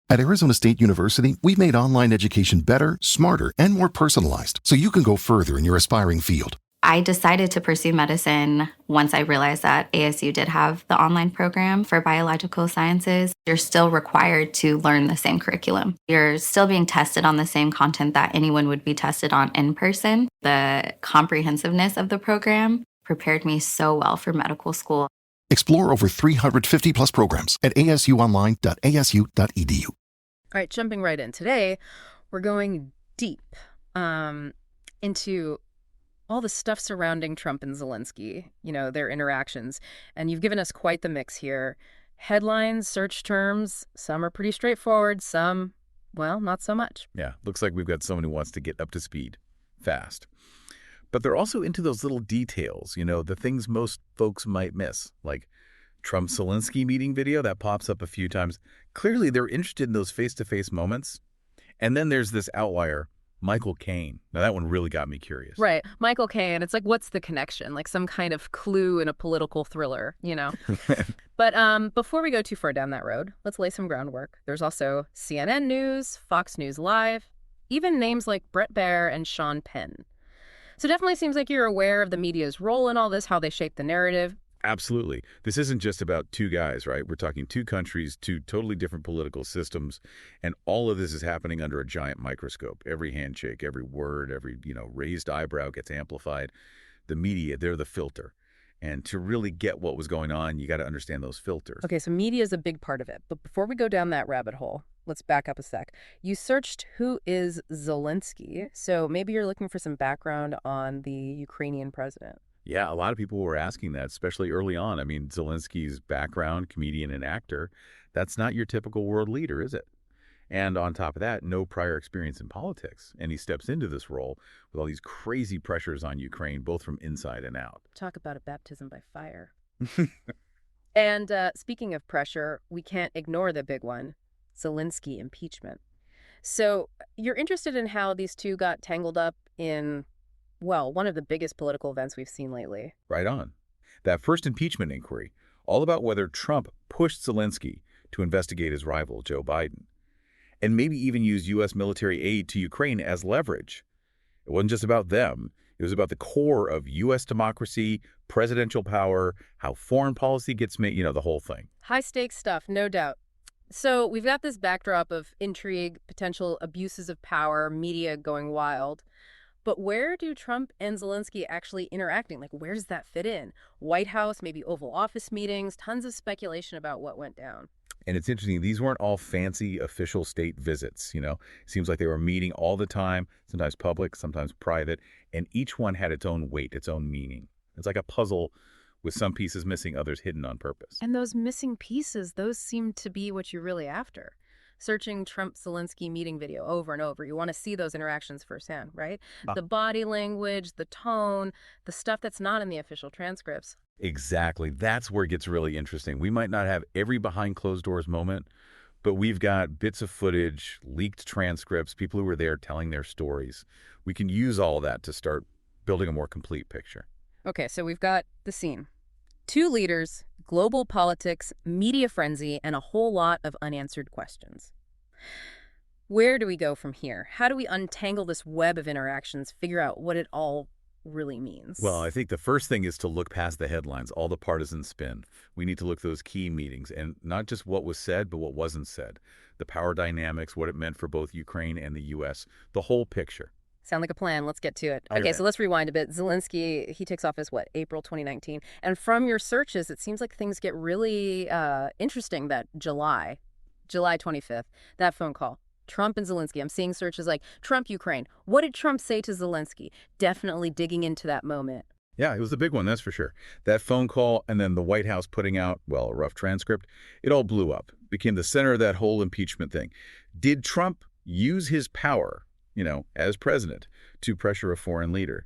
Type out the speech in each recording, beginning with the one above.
At Arizona State University, we've made online education better, smarter, and more personalized so you can go further in your aspiring field. I decided to pursue medicine once I realized that ASU did have the online program for biological sciences. You're still required to learn the same curriculum. You're still being tested on the same content that anyone would be tested on in person. The comprehensiveness of the program prepared me so well for medical school. Explore over 350 plus programs at asuonline.asu.edu. All right, jumping right in. Today, we're going deep into all the stuff surrounding Trump and Zelensky, their interactions. And you've given us quite the mix here. Headlines, search terms, some are pretty straightforward, some, well, not so much. Yeah, looks like we've got someone who wants to get up to speed fast. But they're also into those little details, the things most folks might miss, like Trump-Zelensky meeting video that pops up a few times. Clearly, they're interested in those face-to-face moments. And then there's this outlier, Michael Caine. Now, that one really got me curious. Right. Michael Caine, it's like, what's the connection? Like some kind of clue in a political thriller, But before we go too far down that road, let's lay some groundwork. There's also CNN News, Fox News Live, even names like Bret Baier and Sean Penn. So definitely seems like you're aware of the media's role in all this, how they shape the narrative. Absolutely. This isn't just about two guys, right? We're talking two countries, two totally different political systems, and all of this is happening under a giant microscope. Every handshake, every word, every, raised eyebrow gets amplified. The media, they're the filter. And to really get what was going on, you got to understand those filters. Okay, so media is a big part of it. But before we go down that rabbit hole, let's back up a sec. You searched who is Zelensky, so maybe you're looking for some background on the Ukrainian president. Yeah, a lot of people were asking that, especially early on. I mean, Zelensky's background, comedian and actor, that's not your typical world leader, is it? And on top of that, no prior experience in politics. And he steps into this role with all these crazy pressures on Ukraine, both from inside and out. Talk about a baptism by fire. And speaking of pressure, we can't ignore the big one, Zelensky impeachment. So you're interested in how these two got tangled up in, well, one of the biggest political events we've seen lately. Right on. That first impeachment inquiry, all about whether Trump pushed Zelensky to investigate his rival, Joe Biden, and maybe even use U.S. military aid to Ukraine as leverage. It wasn't just about them. It was about the core of U.S. democracy, presidential power, how foreign policy gets made, the whole thing. High-stakes stuff, no doubt. So we've got this backdrop of intrigue, potential abuses of power, media going wild. But where do Trump and Zelensky actually interacting? Like, where does that fit in? White House, maybe Oval Office meetings, tons of speculation about what went down. And it's interesting, these weren't all fancy official state visits, It seems like they were meeting all the time, sometimes public, sometimes private, and each one had its own weight, its own meaning. It's like a puzzle with some pieces missing, others hidden on purpose. And those missing pieces, those seem to be what you're really after. Searching Trump-Zelensky meeting video over and over, you want to see those interactions firsthand, right? The body language, the tone, the stuff that's not in the official transcripts. Exactly. That's where it gets really interesting. We might not have every behind closed doors moment, but we've got bits of footage, leaked transcripts, people who were there telling their stories. We can use all of that to start building a more complete picture. Okay, so we've got the scene. Two leaders, global politics, media frenzy, and a whole lot of unanswered questions. Where do we go from here? How do we untangle this web of interactions, figure out what it all really means? Well, I think the first thing is to look past the headlines, all the partisan spin. We need to look at those key meetings, and not just what was said, but what wasn't said. The power dynamics, what it meant for both Ukraine and the U.S., the whole picture. Sound like a plan. Let's get to it. Okay, so let's rewind a bit. Zelensky, he takes office, April 2019? And from your searches, it seems like things get really interesting that July 25th, that phone call. Trump and Zelensky. I'm seeing searches like Trump, Ukraine. What did Trump say to Zelensky? Definitely digging into that moment. Yeah, it was a big one, that's for sure. That phone call and then the White House putting out, a rough transcript, it all blew up, became the center of that whole impeachment thing. Did Trump use his power, as president, to pressure a foreign leader,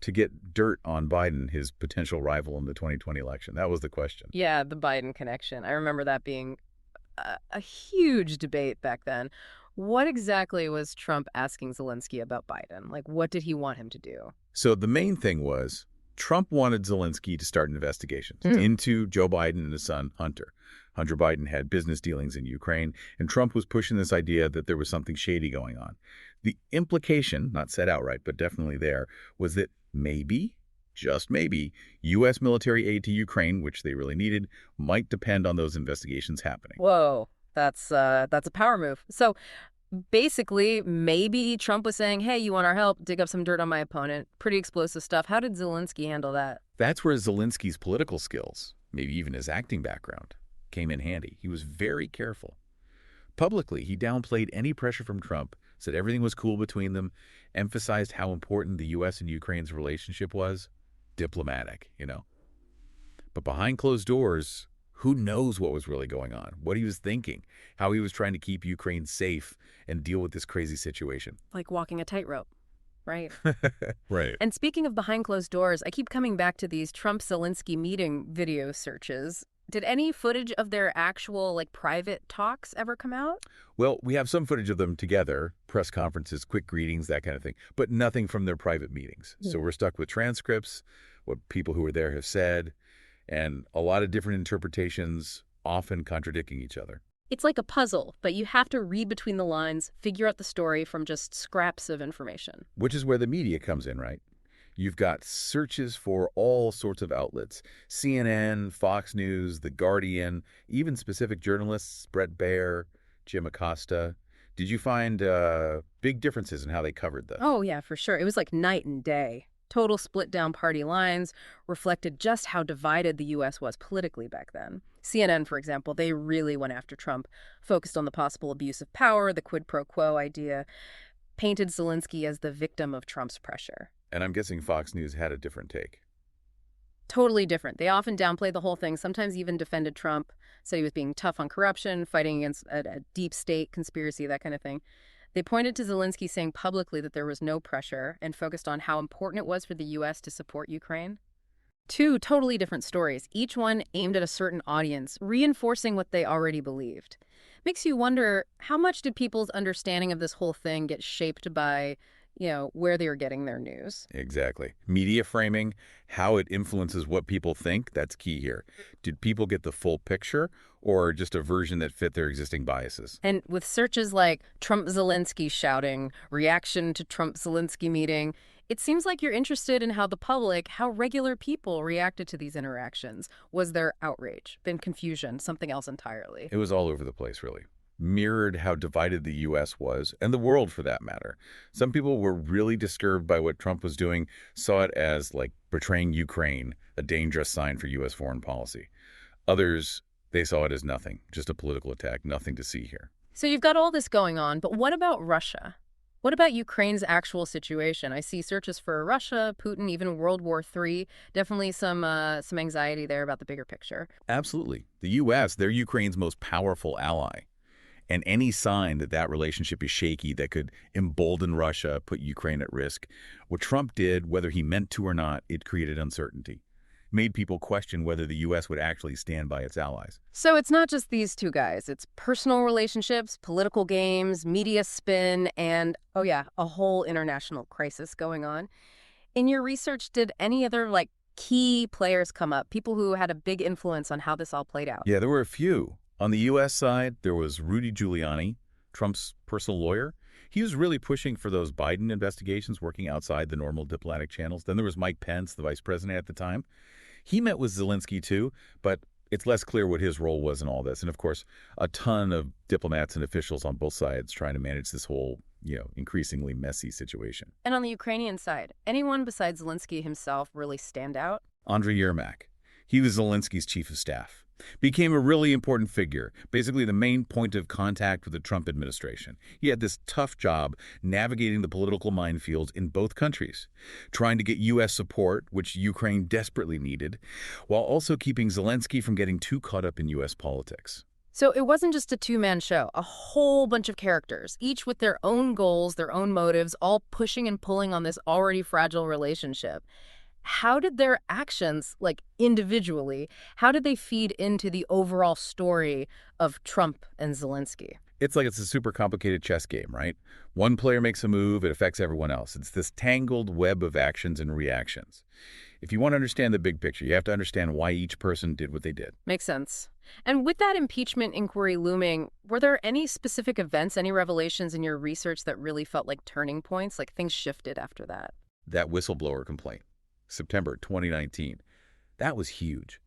to get dirt on Biden, his potential rival in the 2020 election? That was the question. Yeah, the Biden connection. I remember that being a huge debate back then. What exactly was Trump asking Zelensky about Biden? Like, what did he want him to do? So the main thing was Trump wanted Zelensky to start investigations into Joe Biden and his son, Hunter. Hunter Biden had business dealings in Ukraine, and Trump was pushing this idea that there was something shady going on. The implication, not said outright, but definitely there, was that maybe, just maybe, U.S. military aid to Ukraine, which they really needed, might depend on those investigations happening. Whoa, that's a power move. So basically, maybe Trump was saying, hey, you want our help? Dig up some dirt on my opponent. Pretty explosive stuff. How did Zelensky handle that? That's where Zelensky's political skills, maybe even his acting background, came in handy. He was very careful. Publicly, he downplayed any pressure from Trump, said everything was cool between them, emphasized how important the U.S. and Ukraine's relationship was. Diplomatic, you know. But behind closed doors, who knows what was really going on, what he was thinking, how he was trying to keep Ukraine safe and deal with this crazy situation. Like walking a tightrope, right? Right. And speaking of behind closed doors, I keep coming back to these Trump-Zelensky meeting video searches. Did any footage of their actual, private talks ever come out? Well, we have some footage of them together, press conferences, quick greetings, that kind of thing, but nothing from their private meetings. So we're stuck with transcripts, what people who were there have said, and a lot of different interpretations, often contradicting each other. It's like a puzzle, but you have to read between the lines, figure out the story from just scraps of information. Which is where the media comes in, right? You've got searches for all sorts of outlets. CNN, Fox News, The Guardian, even specific journalists, Bret Baier, Jim Acosta. Did you find big differences in how they covered this? Oh, yeah, for sure. It was like night and day. Total split down party lines reflected just how divided the U.S. was politically back then. CNN, for example, they really went after Trump, focused on the possible abuse of power, the quid pro quo idea, painted Zelensky as the victim of Trump's pressure. And I'm guessing Fox News had a different take. Totally different. They often downplayed the whole thing, sometimes even defended Trump, said he was being tough on corruption, fighting against a deep state conspiracy, that kind of thing. They pointed to Zelensky saying publicly that there was no pressure and focused on how important it was for the U.S. to support Ukraine. Two totally different stories, each one aimed at a certain audience, reinforcing what they already believed. Makes you wonder, how much did people's understanding of this whole thing get shaped by, where they were getting their news? Exactly. Media framing, how it influences what people think, that's key here. Did people get the full picture or just a version that fit their existing biases? And with searches like Trump-Zelensky shouting, reaction to Trump-Zelensky meeting, it seems like you're interested in how the public, how regular people reacted to these interactions. Was there outrage, been confusion, something else entirely? It was all over the place, really. Mirrored how divided the U.S. was, and the world for that matter. Some people were really disturbed by what Trump was doing, saw it as betraying Ukraine, a dangerous sign for U.S. foreign policy. Others, they saw it as nothing, just a political attack, nothing to see here. So you've got all this going on, but what about Russia? What about Ukraine's actual situation? I see searches for Russia, Putin, even World War III. Definitely some anxiety there about the bigger picture. Absolutely. The U.S., they're Ukraine's most powerful ally. And any sign that that relationship is shaky that could embolden Russia, put Ukraine at risk, what Trump did, whether he meant to or not, it created uncertainty. Made people question whether the U.S. would actually stand by its allies. So it's not just these two guys. It's personal relationships, political games, media spin, and, oh yeah, a whole international crisis going on. In your research, did any other, key players come up, people who had a big influence on how this all played out? Yeah, there were a few. On the U.S. side, there was Rudy Giuliani, Trump's personal lawyer. He was really pushing for those Biden investigations, working outside the normal diplomatic channels. Then there was Mike Pence, the vice president at the time. He met with Zelensky, too, but it's less clear what his role was in all this. And, of course, a ton of diplomats and officials on both sides trying to manage this whole, increasingly messy situation. And on the Ukrainian side, anyone besides Zelensky himself really stand out? Andriy Yermak. He was Zelensky's chief of staff. Became a really important figure, basically the main point of contact with the Trump administration. He had this tough job navigating the political minefields in both countries, trying to get U.S. support, which Ukraine desperately needed, while also keeping Zelensky from getting too caught up in U.S. politics. So it wasn't just a two-man show, a whole bunch of characters, each with their own goals, their own motives, all pushing and pulling on this already fragile relationship. How did their actions, individually, how did they feed into the overall story of Trump and Zelensky? It's like it's a super complicated chess game, right? One player makes a move, it affects everyone else. It's this tangled web of actions and reactions. If you want to understand the big picture, you have to understand why each person did what they did. Makes sense. And with that impeachment inquiry looming, were there any specific events, any revelations in your research that really felt like turning points, like things shifted after that? That whistleblower complaint, September 2019, that was huge.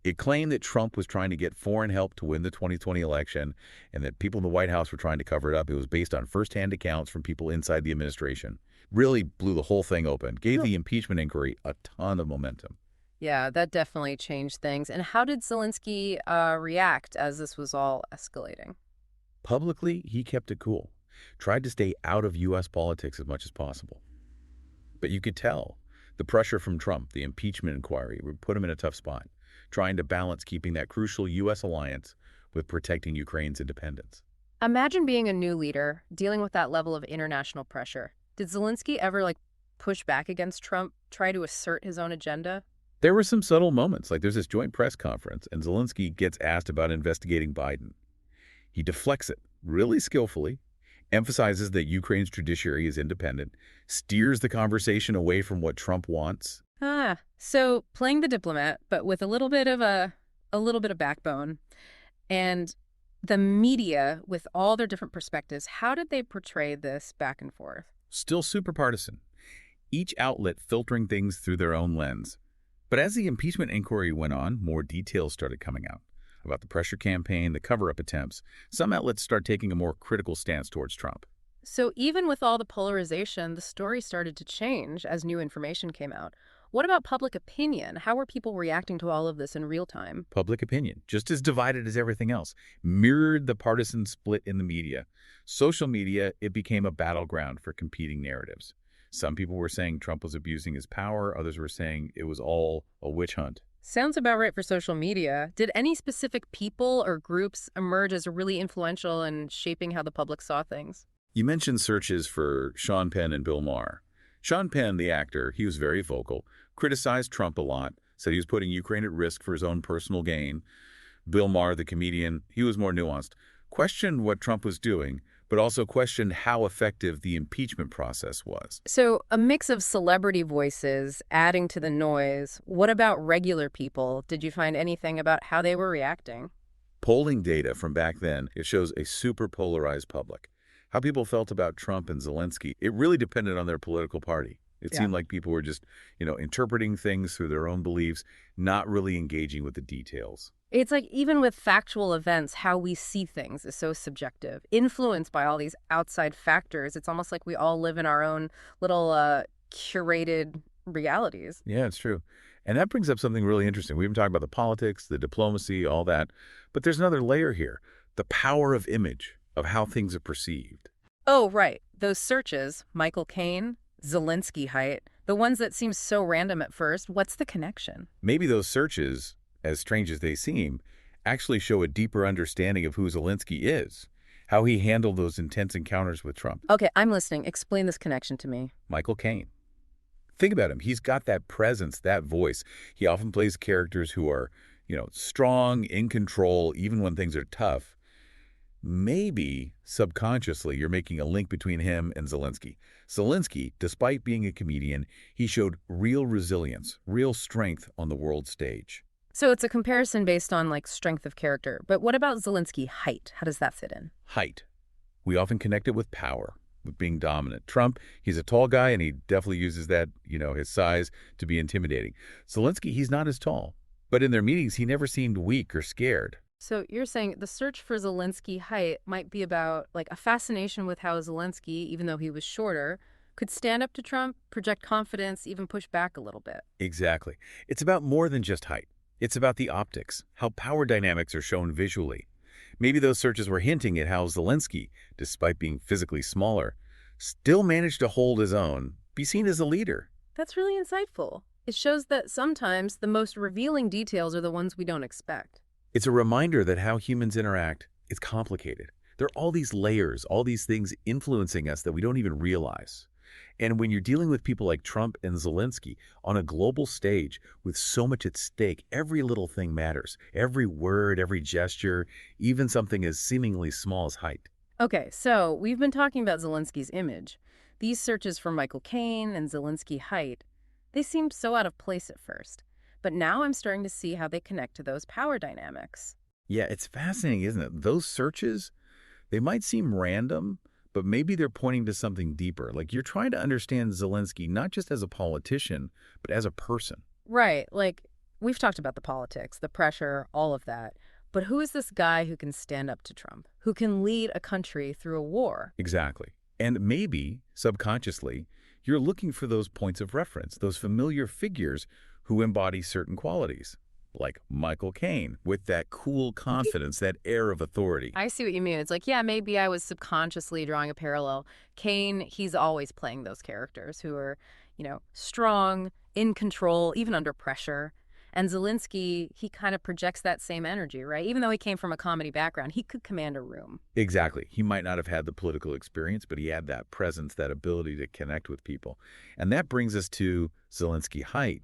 It claimed that Trump was trying to get foreign help to win the 2020 election and that people in the White House were trying to cover it up. It was based on firsthand accounts from people inside the administration. Really blew the whole thing open, gave the impeachment inquiry a ton of momentum. Yeah, that definitely changed things. And how did Zelensky react as this was all escalating? Publicly, he kept it cool, tried to stay out of U.S. politics as much as possible. But you could tell the pressure from Trump, the impeachment inquiry, would put him in a tough spot, trying to balance keeping that crucial U.S. alliance with protecting Ukraine's independence. Imagine being a new leader, dealing with that level of international pressure. Did Zelensky ever, push back against Trump, try to assert his own agenda? There were some subtle moments, like there's this joint press conference, and Zelensky gets asked about investigating Biden. He deflects it really skillfully, emphasizes that Ukraine's judiciary is independent, steers the conversation away from what Trump wants. So playing the diplomat, but with a little bit of backbone. And the media, with all their different perspectives, how did they portray this back and forth? Still super partisan, each outlet filtering things through their own lens. But as the impeachment inquiry went on, more details started coming out about the pressure campaign, the cover-up attempts. Some outlets start taking a more critical stance towards Trump. So even with all the polarization, the story started to change as new information came out. What about public opinion? How were people reacting to all of this in real time? Public opinion, just as divided as everything else, mirrored the partisan split in the media. Social media, it became a battleground for competing narratives. Some people were saying Trump was abusing his power. Others were saying it was all a witch hunt. Sounds about right for social media. Did any specific people or groups emerge as really influential in shaping how the public saw things? You mentioned searches for Sean Penn and Bill Maher. Sean Penn, the actor, he was very vocal, criticized Trump a lot, said he was putting Ukraine at risk for his own personal gain. Bill Maher, the comedian, he was more nuanced, questioned what Trump was doing, but also questioned how effective the impeachment process was. So a mix of celebrity voices adding to the noise. What about regular people? Did you find anything about how they were reacting? Polling data from back then, it shows a super polarized public. How people felt about Trump and Zelensky, it really depended on their political party. It seemed like people were just, interpreting things through their own beliefs, not really engaging with the details. It's like even with factual events, how we see things is so subjective, influenced by all these outside factors. It's almost like we all live in our own little curated realities. Yeah, it's true. And that brings up something really interesting. We've been talking about the politics, the diplomacy, all that. But there's another layer here, the power of image, of how things are perceived. Oh, right. Those searches, Michael Caine, Zelensky height, the ones that seem so random at first, what's the connection? Maybe those searches, as strange as they seem, actually show a deeper understanding of who Zelensky is, how he handled those intense encounters with Trump. Okay, I'm listening. Explain this connection to me. Michael Caine. Think about him. He's got that presence, that voice. He often plays characters who are, strong, in control, even when things are tough. Maybe, subconsciously, you're making a link between him and Zelensky. Zelensky, despite being a comedian, he showed real resilience, real strength on the world stage. So it's a comparison based on, strength of character. But what about Zelensky height? How does that fit in? Height. We often connect it with power, with being dominant. Trump, he's a tall guy, and he definitely uses that, his size to be intimidating. Zelensky, he's not as tall. But in their meetings, he never seemed weak or scared. So you're saying the search for Zelensky height might be about a fascination with how Zelensky, even though he was shorter, could stand up to Trump, project confidence, even push back a little bit. Exactly. It's about more than just height. It's about the optics, how power dynamics are shown visually. Maybe those searches were hinting at how Zelensky, despite being physically smaller, still managed to hold his own, be seen as a leader. That's really insightful. It shows that sometimes the most revealing details are the ones we don't expect. It's a reminder that how humans interact is complicated. There are all these layers, all these things influencing us that we don't even realize. And when you're dealing with people like Trump and Zelensky on a global stage with so much at stake, every little thing matters. Every word, every gesture, even something as seemingly small as height. Okay, so we've been talking about Zelensky's image. These searches for Michael Caine and Zelensky height, they seemed so out of place at first. But now I'm starting to see how they connect to those power dynamics. Yeah, it's fascinating, isn't it? Those searches, they might seem random, but maybe they're pointing to something deeper. Like you're trying to understand Zelensky not just as a politician, but as a person. Right, like we've talked about the politics, the pressure, all of that. But who is this guy who can stand up to Trump, who can lead a country through a war? Exactly. And maybe, subconsciously, you're looking for those points of reference, those familiar figures who embody certain qualities, like Michael Caine, with that cool confidence, that air of authority. I see what you mean. It's like, yeah, maybe I was subconsciously drawing a parallel. Caine, he's always playing those characters who are, strong, in control, even under pressure. And Zelensky, he kind of projects that same energy, right? Even though he came from a comedy background, he could command a room. Exactly. He might not have had the political experience, but he had that presence, that ability to connect with people. And that brings us to Zelensky height.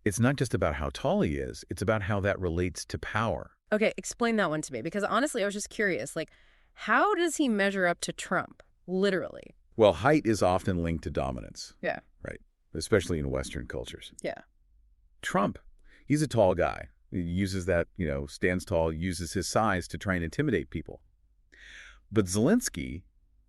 It's not just about how tall he is, it's about how that relates to power. Okay, explain that one to me, because honestly, I was just curious, like, how does he measure up to Trump, literally? Well, height is often linked to dominance. Yeah. Right. Especially in Western cultures. Yeah. Trump, he's a tall guy. He uses that, stands tall, uses his size to try and intimidate people. But Zelensky,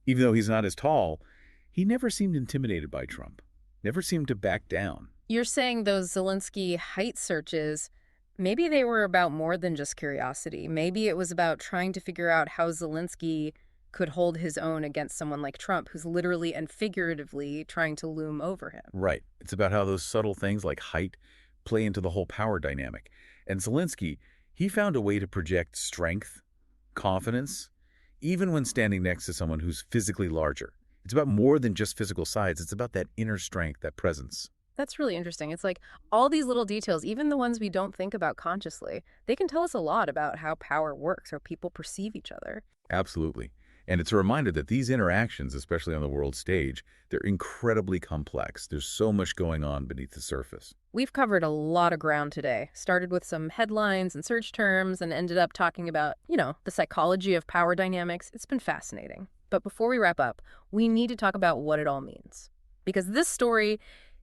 even though he's not as tall, he never seemed intimidated by Trump, never seemed to back down. You're saying those Zelensky height searches, maybe they were about more than just curiosity. Maybe it was about trying to figure out how Zelensky could hold his own against someone like Trump, who's literally and figuratively trying to loom over him. Right. It's about how those subtle things like height play into the whole power dynamic. And Zelensky, he found a way to project strength, confidence, even when standing next to someone who's physically larger. It's about more than just physical size. It's about that inner strength, that presence. That's really interesting. It's like all these little details, even the ones we don't think about consciously, they can tell us a lot about how power works or people perceive each other. Absolutely. And it's a reminder that these interactions, especially on the world stage, they're incredibly complex. There's so much going on beneath the surface. We've covered a lot of ground today. Started with some headlines and search terms and ended up talking about, the psychology of power dynamics. It's been fascinating. But before we wrap up, we need to talk about what it all means. Because this story,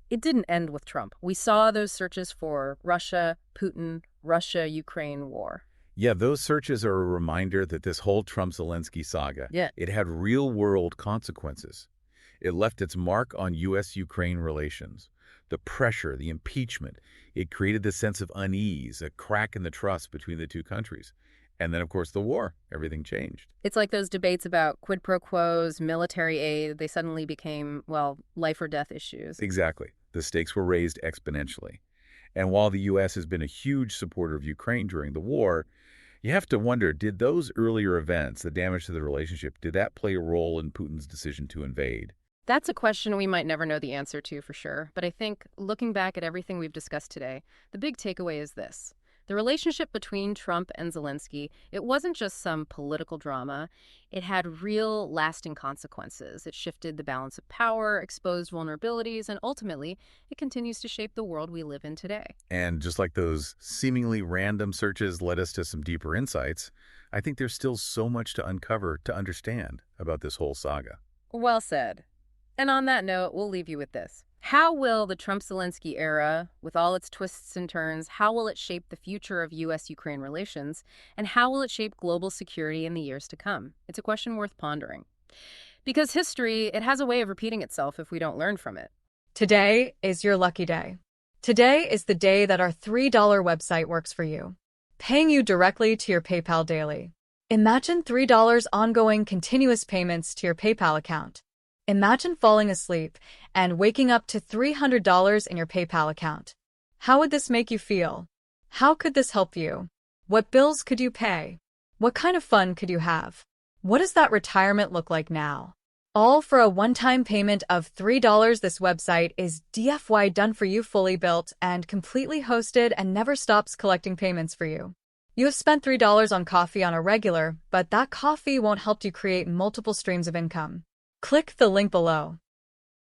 it didn't end with Trump. We saw those searches for Russia, Putin, Russia-Ukraine war. Yeah, those searches are a reminder that this whole Trump-Zelensky saga, it had real-world consequences. It left its mark on U.S.-Ukraine relations. The pressure, the impeachment, it created this sense of unease, a crack in the trust between the two countries. And then, of course, the war. Everything changed. It's like those debates about quid pro quos, military aid. They suddenly became, life or death issues. Exactly. The stakes were raised exponentially. And while the U.S. has been a huge supporter of Ukraine during the war, you have to wonder, did those earlier events, the damage to the relationship, did that play a role in Putin's decision to invade? That's a question we might never know the answer to for sure. But I think, looking back at everything we've discussed today, the big takeaway is this. The relationship between Trump and Zelensky, it wasn't just some political drama. It had real, lasting consequences. It shifted the balance of power, exposed vulnerabilities, and ultimately, it continues to shape the world we live in today. And just like those seemingly random searches led us to some deeper insights, I think there's still so much to uncover, to understand about this whole saga. Well said. And on that note, we'll leave you with this. How will the Trump-Zelensky era, with all its twists and turns, how will it shape the future of U.S.-Ukraine relations, and how will it shape global security in the years to come? It's a question worth pondering. Because history, it has a way of repeating itself if we don't learn from it. Today is your lucky day. Today is the day that our $3 website works for you, paying you directly to your PayPal daily. Imagine $3 ongoing continuous payments to your PayPal account. Imagine falling asleep and waking up to $300 in your PayPal account. How would this make you feel? How could this help you? What bills could you pay? What kind of fun could you have? What does that retirement look like now? All for a one-time payment of $3. This website is DFY done for you, fully built and completely hosted, and never stops collecting payments for you. You have spent $3 on coffee on a regular, but that coffee won't help you create multiple streams of income. Click the link below.